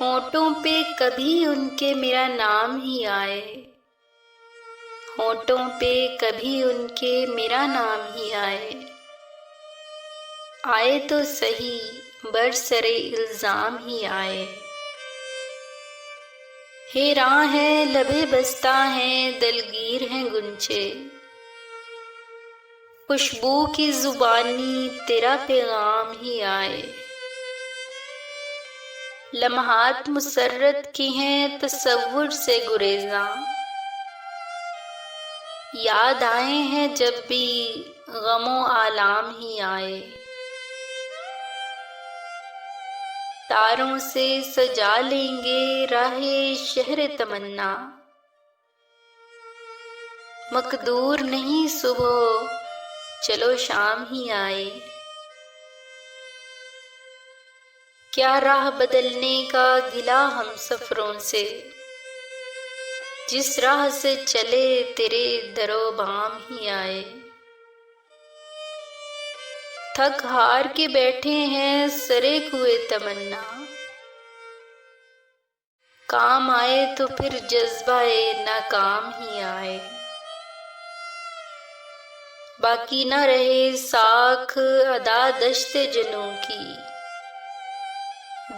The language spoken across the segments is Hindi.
होठों पे कभी उनके मेरा नाम ही आए, होठों पे कभी उनके मेरा नाम ही आए। आए तो सही बरसरे इल्जाम ही आए। हैरां है लबे बस्ता हैं, दलगीर हैं गुंचे, खुशबू की जुबानी तेरा पैगाम ही आए। लम्हात मुसर्रत की हैं तसव्वुर से गुरेज़ां, याद आए हैं जब भी गमो आलाम ही आए। तारों से सजा लेंगे राहे शहर तमन्ना, मकदूर नहीं सुबह चलो शाम ही आए। क्या राह बदलने का गिला हम सफरों से, जिस राह से चले तेरे दरो बाम ही आए। थक हार के बैठे हैं सरे कुए तमन्ना, काम आए तो फिर जज्बाए नाकाम ही आए। बाकी न रहे साख अदा दश्ते जनों की,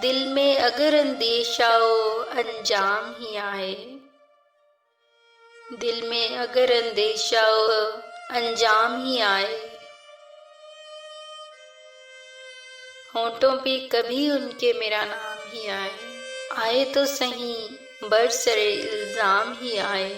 दिल में अगर अंदेशा हो अंजाम ही आए। दिल में अगर अंदेशा हो अंजाम ही आए। होठों पे कभी उनके मेरा नाम ही आए, आए तो सही बरसरे इल्जाम ही आए।